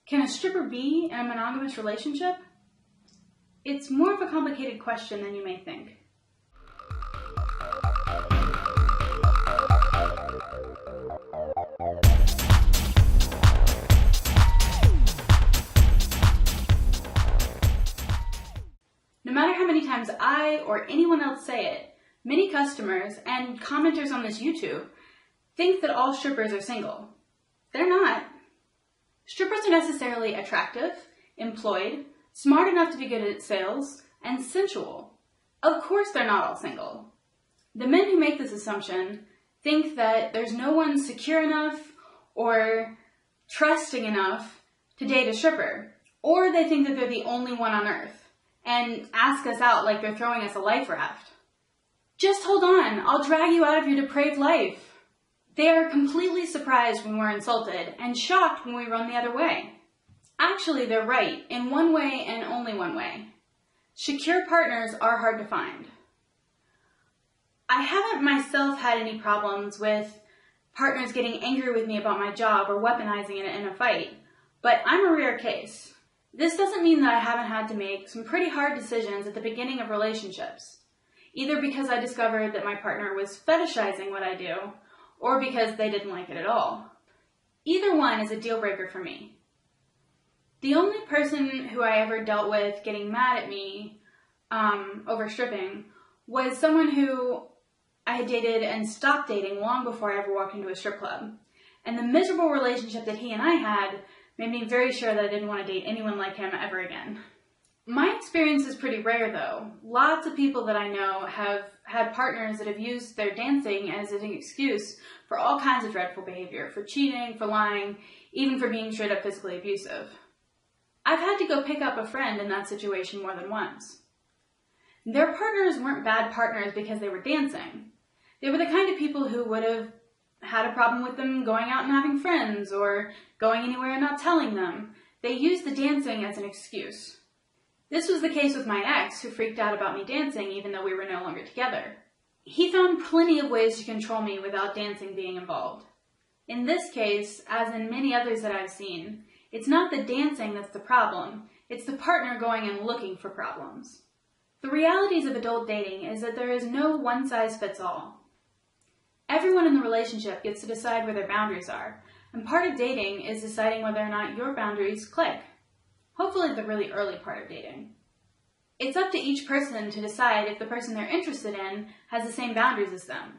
Can a stripper be in a monogamous relationship? It's more of a complicated question than you may think. No matter how many times I or anyone else say it, many customers and commenters on this YouTube think that all strippers are single. They're not. Strippers are necessarily attractive, employed, smart enough to be good at sales, and sensual. Of course they're not all single. The men who make this assumption think that there's no one secure enough or trusting enough to date a stripper, or they think that they're the only one on earth and ask us out like they're throwing us a life raft. Just hold on, I'll drag you out of your depraved life. They are completely surprised when we're insulted and shocked when we run the other way. Actually, they're right in one way and only one way. Secure partners are hard to find. I haven't myself had any problems with partners getting angry with me about my job or weaponizing it in a fight, but I'm a rare case. This doesn't mean that I haven't had to make some pretty hard decisions at the beginning of relationships, either because I discovered that my partner was fetishizing what I do, or because they didn't like it at all. Either one is a deal breaker for me. The only person who I ever dealt with getting mad at me over stripping was someone who I had dated and stopped dating long before I ever walked into a strip club. And the miserable relationship that he and I had made me very sure that I didn't want to date anyone like him ever again. My experience is pretty rare though. Lots of people that I know have had partners that have used their dancing as an excuse for all kinds of dreadful behavior, for cheating, for lying, even for being straight up physically abusive. I've had to go pick up a friend in that situation more than once. Their partners weren't bad partners because they were dancing. They were the kind of people who would have had a problem with them going out and having friends or going anywhere and not telling them. They used the dancing as an excuse. This was the case with my ex, who freaked out about me dancing even though we were no longer together. He found plenty of ways to control me without dancing being involved. In this case, as in many others that I've seen, it's not the dancing that's the problem, it's the partner going and looking for problems. The realities of adult dating is that there is no one-size-fits-all. Everyone in the relationship gets to decide where their boundaries are, and part of dating is deciding whether or not your boundaries click. Hopefully the really early part of dating. It's up to each person to decide if the person they're interested in has the same boundaries as them,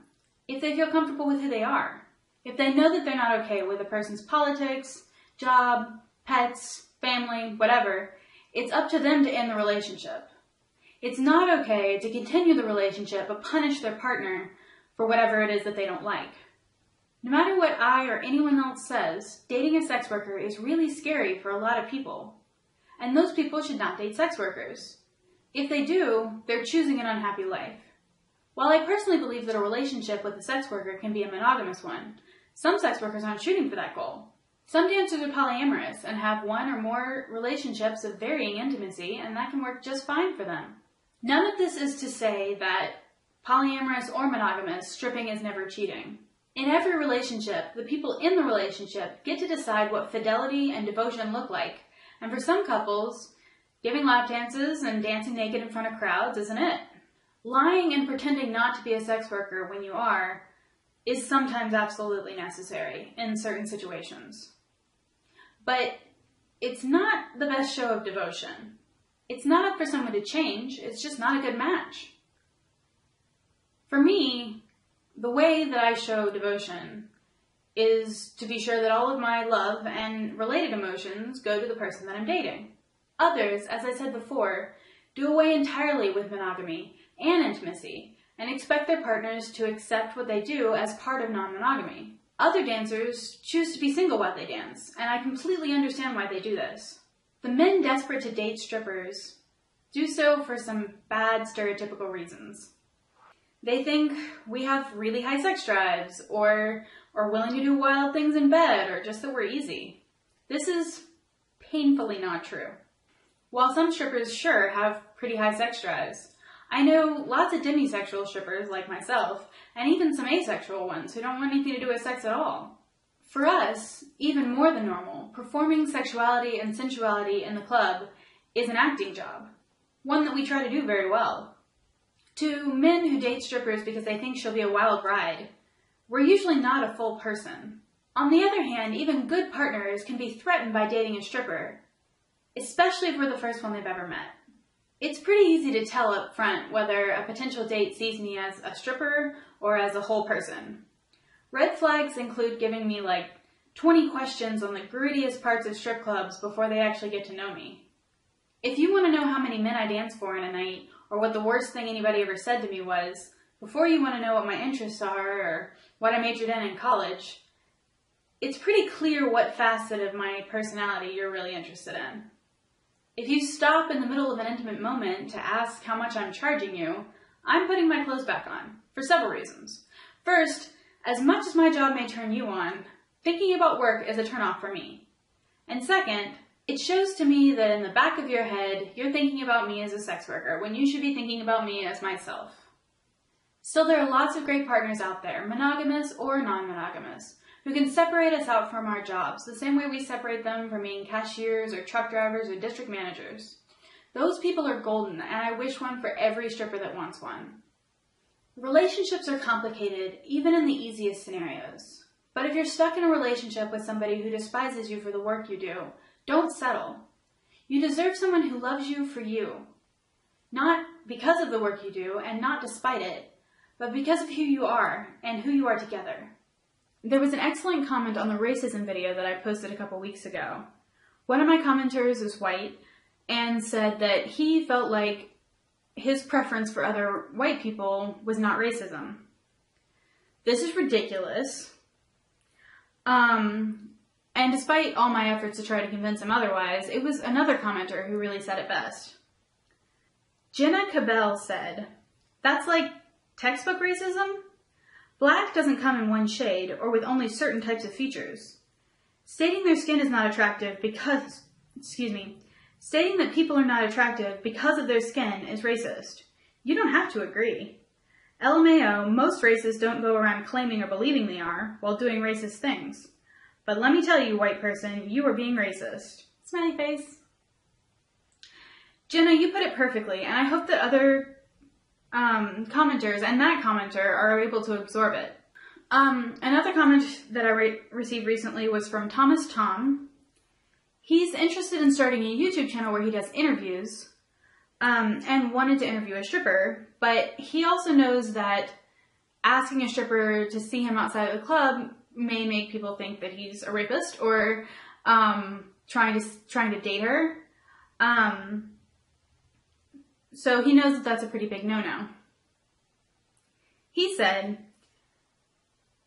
if they feel comfortable with who they are, if they know that they're not okay with a person's politics, job, pets, family, whatever. It's up to them to end the relationship. It's not okay to continue the relationship but punish their partner for whatever it is that they don't like. No matter what I or anyone else says, dating a sex worker is really scary for a lot of people. And those people should not date sex workers. If they do, they're choosing an unhappy life. While I personally believe that a relationship with a sex worker can be a monogamous one, some sex workers aren't shooting for that goal. Some dancers are polyamorous and have one or more relationships of varying intimacy, and that can work just fine for them. None of this is to say that polyamorous or monogamous, stripping is never cheating. In every relationship, the people in the relationship get to decide what fidelity and devotion look like. And for some couples, giving lap dances and dancing naked in front of crowds isn't it. Lying and pretending not to be a sex worker when you are is sometimes absolutely necessary in certain situations. But it's not the best show of devotion. It's not up for someone to change, it's just not a good match. For me, the way that I show devotion is to be sure that all of my love and related emotions go to the person that I'm dating. Others, as I said before, do away entirely with monogamy and intimacy and expect their partners to accept what they do as part of non-monogamy. Other dancers choose to be single while they dance, and I completely understand why they do this. The men desperate to date strippers do so for some bad stereotypical reasons. They think we have really high sex drives, or are willing to do wild things in bed, or just that we're easy. This is painfully not true. While some strippers sure have pretty high sex drives, I know lots of demisexual strippers like myself, and even some asexual ones who don't want anything to do with sex at all. For us, even more than normal, performing sexuality and sensuality in the club is an acting job, one that we try to do very well. To men who date strippers because they think she'll be a wild ride, we're usually not a full person. On the other hand, even good partners can be threatened by dating a stripper, especially if we're the first one they've ever met. It's pretty easy to tell up front whether a potential date sees me as a stripper or as a whole person. Red flags include giving me like 20 questions on the grittiest parts of strip clubs before they actually get to know me. If you want to know how many men I dance for in a night, or what the worst thing anybody ever said to me was, before you want to know what my interests are or what I majored in college, it's pretty clear what facet of my personality you're really interested in. If you stop in the middle of an intimate moment to ask how much I'm charging you, I'm putting my clothes back on, for several reasons. First, as much as my job may turn you on, thinking about work is a turnoff for me. And second, it shows to me that in the back of your head, you're thinking about me as a sex worker when you should be thinking about me as myself. Still, there are lots of great partners out there, monogamous or non-monogamous, who can separate us out from our jobs, the same way we separate them from being cashiers or truck drivers or district managers. Those people are golden, and I wish one for every stripper that wants one. Relationships are complicated, even in the easiest scenarios. But if you're stuck in a relationship with somebody who despises you for the work you do, don't settle. You deserve someone who loves you for you. Not because of the work you do, and not despite it, but because of who you are and who you are together. There was an excellent comment on the racism video that I posted a couple weeks ago. One of my commenters is white and said that he felt like his preference for other white people was not racism. This is ridiculous. And despite all my efforts to try to convince him otherwise, it was another commenter who really said it best. Jenna Cabell said, "That's like textbook racism? Black doesn't come in one shade or with only certain types of features. Stating their skin is not attractive stating that people are not attractive because of their skin is racist. You don't have to agree. LMAO, most racists don't go around claiming or believing they are while doing racist things. But let me tell you, white person, you are being racist." Smiley face. Jenna, you put it perfectly, and I hope that other commenters and that commenter are able to absorb it. Another comment that I received recently was from Thomas Tom. He's interested in starting a YouTube channel where he does interviews, and wanted to interview a stripper, but he also knows that asking a stripper to see him outside of the club may make people think that he's a rapist or trying to date her. So he knows that that's a pretty big no-no. He said,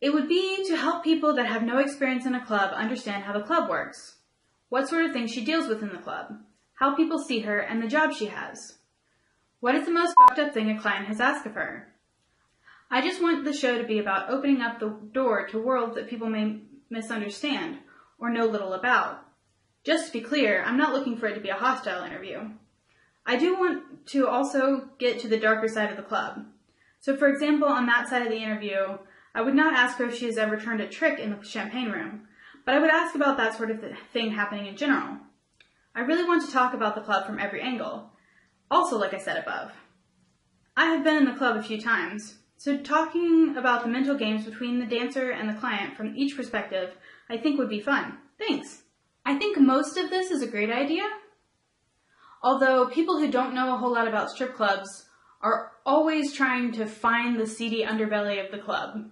"It would be to help people that have no experience in a club understand how the club works, what sort of things she deals with in the club, how people see her, and the job she has. What is the most fucked up thing a client has asked of her? I just want the show to be about opening up the door to worlds that people may misunderstand or know little about. Just to be clear, I'm not looking for it to be a hostile interview. I do want to also get to the darker side of the club. So for example, on that side of the interview, I would not ask her if she has ever turned a trick in the champagne room, but I would ask about that sort of thing happening in general. I really want to talk about the club from every angle. Also, like I said above, I have been in the club a few times, so talking about the mental games between the dancer and the client from each perspective, I think would be fun. Thanks." I think most of this is a great idea. Although people who don't know a whole lot about strip clubs are always trying to find the seedy underbelly of the club.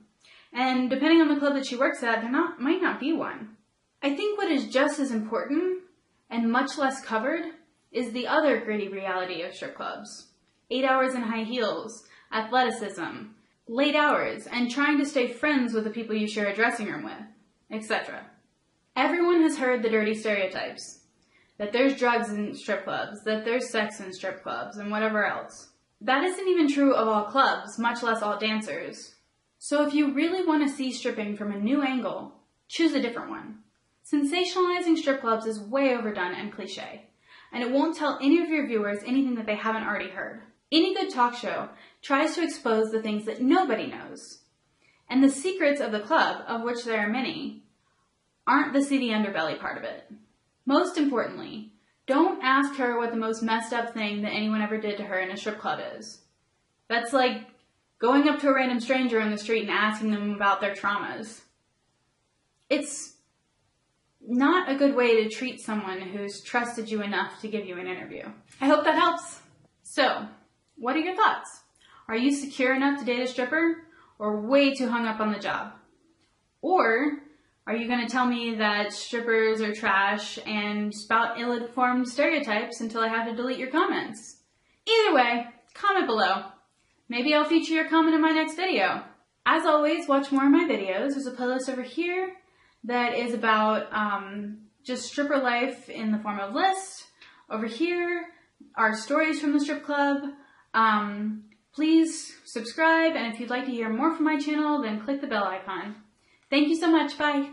And depending on the club that she works at, might not be one. I think what is just as important, and much less covered, is the other gritty reality of strip clubs. 8 hours in high heels, athleticism, late hours, and trying to stay friends with the people you share a dressing room with, etc. Everyone has heard the dirty stereotypes. That there's drugs in strip clubs, that there's sex in strip clubs, and whatever else. That isn't even true of all clubs, much less all dancers. So if you really want to see stripping from a new angle, choose a different one. Sensationalizing strip clubs is way overdone and cliche, and it won't tell any of your viewers anything that they haven't already heard. Any good talk show tries to expose the things that nobody knows. And the secrets of the club, of which there are many, aren't the seedy underbelly part of it. Most importantly, don't ask her what the most messed up thing that anyone ever did to her in a strip club is. That's like going up to a random stranger in the street and asking them about their traumas. It's not a good way to treat someone who's trusted you enough to give you an interview. I hope that helps. So, what are your thoughts? Are you secure enough to date a stripper, or way too hung up on the job? Or are you going to tell me that strippers are trash and spout ill-informed stereotypes until I have to delete your comments? Either way, comment below. Maybe I'll feature your comment in my next video. As always, watch more of my videos. There's a playlist over here that is about just stripper life in the form of lists. Over here are stories from the strip club. Please subscribe, and if you'd like to hear more from my channel, then click the bell icon. Thank you so much. Bye.